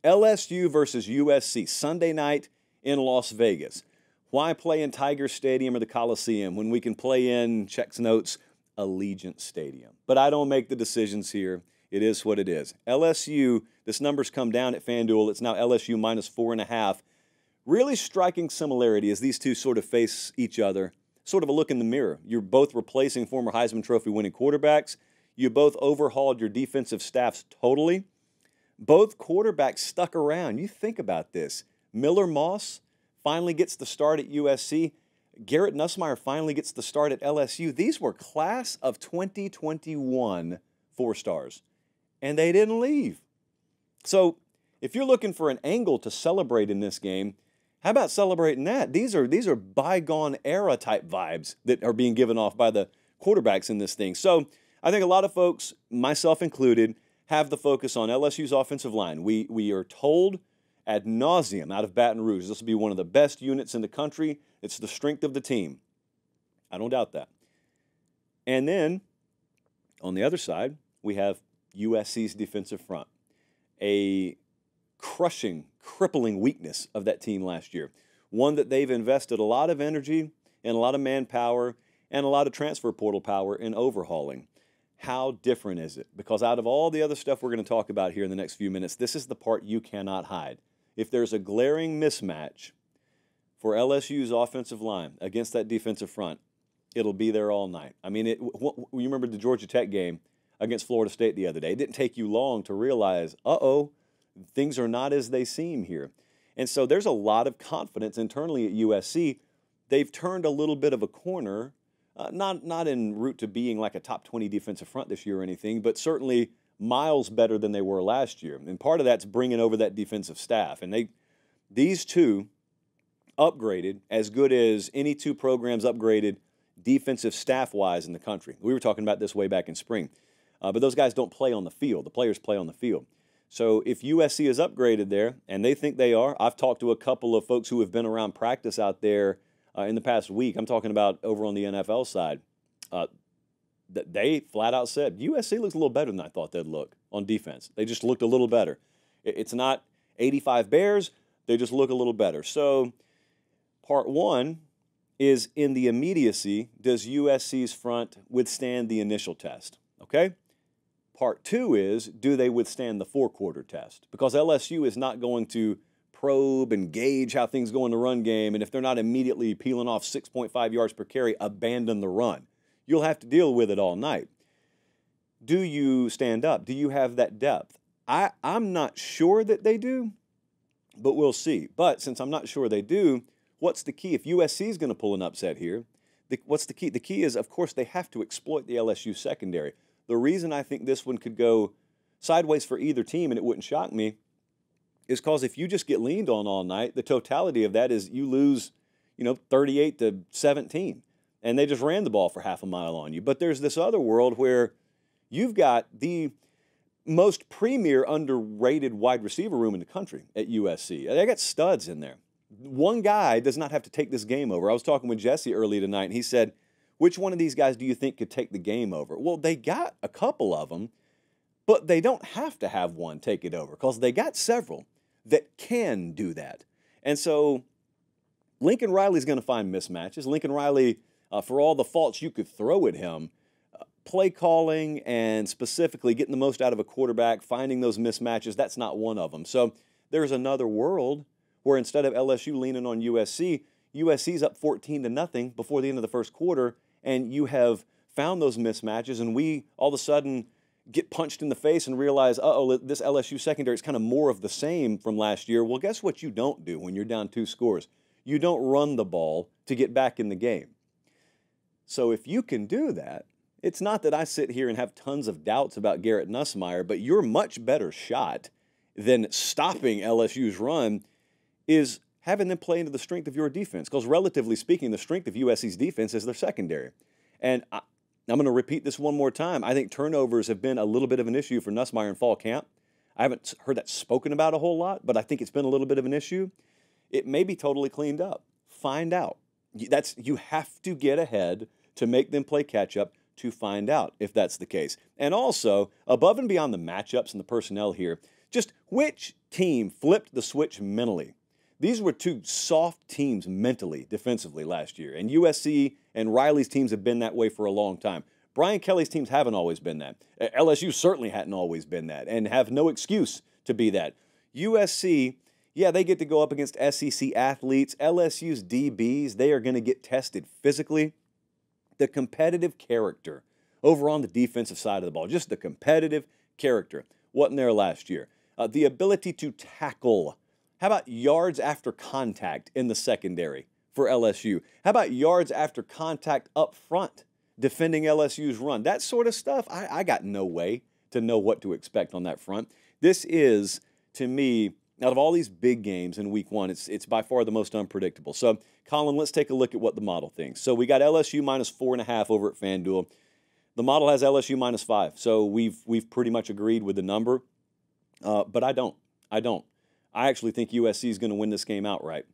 LSU versus USC, Sunday night in Las Vegas. Why play in Tiger Stadium or the Coliseum when we can play in, checks notes, Allegiant Stadium? But I don't make the decisions here. It is what it is. LSU, this number's come down at FanDuel. It's now LSU minus 4.5. Really striking similarity as these two sort of face each other. Sort of a look in the mirror. You're both replacing former Heisman Trophy winning quarterbacks. You both overhauled your defensive staffs totally. Both quarterbacks stuck around. You think about this. Miller Moss finally gets the start at USC. Garrett Nussmeier finally gets the start at LSU. These were class of 2021 4-stars, and they didn't leave. So if you're looking for an angle to celebrate in this game, how about celebrating that? These are bygone era type vibes that are being given off by the quarterbacks in this thing. So I think a lot of folks, myself included, have the focus on LSU's offensive line. We are told ad nauseum out of Baton Rouge, this will be one of the best units in the country. It's the strength of the team. I don't doubt that. And then, on the other side, we have USC's defensive front. A crushing, crippling weakness of that team last year. One that they've invested a lot of energy and a lot of manpower and a lot of transfer portal power in overhauling. How different is it? Because out of all the other stuff we're going to talk about here in the next few minutes, this is the part you cannot hide. If there's a glaring mismatch for LSU's offensive line against that defensive front, it'll be there all night. I mean, you remember the Georgia Tech game against Florida State the other day. It didn't take you long to realize, things are not as they seem here. And so there's a lot of confidence internally at USC. They've turned a little bit of a corner, not en route to being like a top 20 defensive front this year or anything, but certainly miles better than they were last year. And part of that's bringing over that defensive staff. And these two upgraded as good as any two programs upgraded defensive staff-wise in the country. We were talking about this way back in spring. But those guys don't play on the field. The players play on the field. So if USC is upgraded there, and they think they are, I've talked to a couple of folks who have been around practice out there in the past week. I'm talking about over on the NFL side. They flat out said, USC looks a little better than I thought they'd look on defense. They just looked a little better. It's not 85 Bears. They just look a little better. So part one is in the immediacy, does USC's front withstand the initial test? Okay? Part two is, do they withstand the four-quarter test? Because LSU is not going to probe and gauge how things go in the run game, and if they're not immediately peeling off 6.5 yards per carry, abandon the run. You'll have to deal with it all night. Do you stand up? Do you have that depth? I'm not sure that they do, but we'll see. But since I'm not sure they do, what's the key? If USC is going to pull an upset here, what's the key? The key is, of course, they have to exploit the LSU secondary. The reason I think this one could go sideways for either team, and it wouldn't shock me, is because if you just get leaned on all night, the totality of that is you lose, 38-17, and they just ran the ball for half a mile on you. But there's this other world where you've got the most premier underrated wide receiver room in the country at USC. They got studs in there. One guy does not have to take this game over. I was talking with Jesse earlier tonight, and he said, which one of these guys do you think could take the game over? Well, they got a couple of them, but they don't have to have one take it over because they got several that can do that. And so Lincoln Riley's going to find mismatches. Lincoln Riley, for all the faults you could throw at him, play calling and specifically getting the most out of a quarterback, finding those mismatches, that's not one of them. So there's another world where instead of LSU leaning on USC, USC's up 14-0 before the end of the first quarter, and you have found those mismatches, and we all of a sudden get punched in the face and realize, this LSU secondary is kind of more of the same from last year. Well, guess what you don't do when you're down 2 scores? You don't run the ball to get back in the game. So if you can do that, it's not that I sit here and have tons of doubts about Garrett Nussmeier, but your much better shot than stopping LSU's run is having them play into the strength of your defense. Because relatively speaking, the strength of USC's defense is their secondary. And I'm going to repeat this one more time. I think turnovers have been a little bit of an issue for Nussmeier in fall camp. I haven't heard that spoken about a whole lot, but I think it's been a little bit of an issue. It may be totally cleaned up. Find out. You have to get ahead to make them play catch-up to find out if that's the case. And also, above and beyond the matchups and the personnel here, Just which team flipped the switch mentally? These were two soft teams mentally, defensively last year. And USC and Riley's teams have been that way for a long time. Brian Kelly's teams haven't always been that. LSU certainly hadn't always been that and have no excuse to be that. USC, yeah, they get to go up against SEC athletes. LSU's DBs, they are going to get tested physically. The competitive character over on the defensive side of the ball, just the competitive character, wasn't there last year. The ability to tackle. How about yards after contact in the secondary for LSU? How about yards after contact up front, defending LSU's run? That sort of stuff, I got no way to know what to expect on that front. This is, to me, out of all these big games in week one, it's by far the most unpredictable. So, Colin, let's take a look at what the model thinks. So we got LSU minus 4.5 over at FanDuel. The model has LSU minus 5. So we've pretty much agreed with the number. But I don't. I actually think USC is going to win this game outright.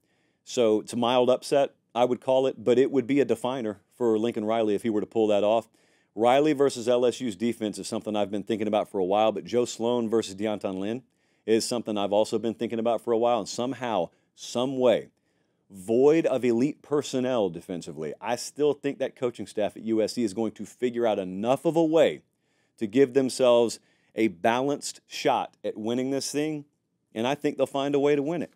So it's a mild upset, I would call it, but it would be a definer for Lincoln Riley if he were to pull that off. Riley versus LSU's defense is something I've been thinking about for a while, but Joe Sloan versus Deonton Lynn is something I've also been thinking about for a while, and somehow, some way, void of elite personnel defensively, I still think that coaching staff at USC is going to figure out enough of a way to give themselves a balanced shot at winning this thing, and I think they'll find a way to win it.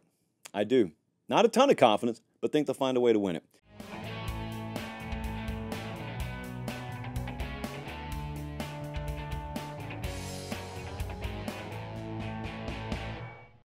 I do. Not a ton of confidence, but think they'll find a way to win it.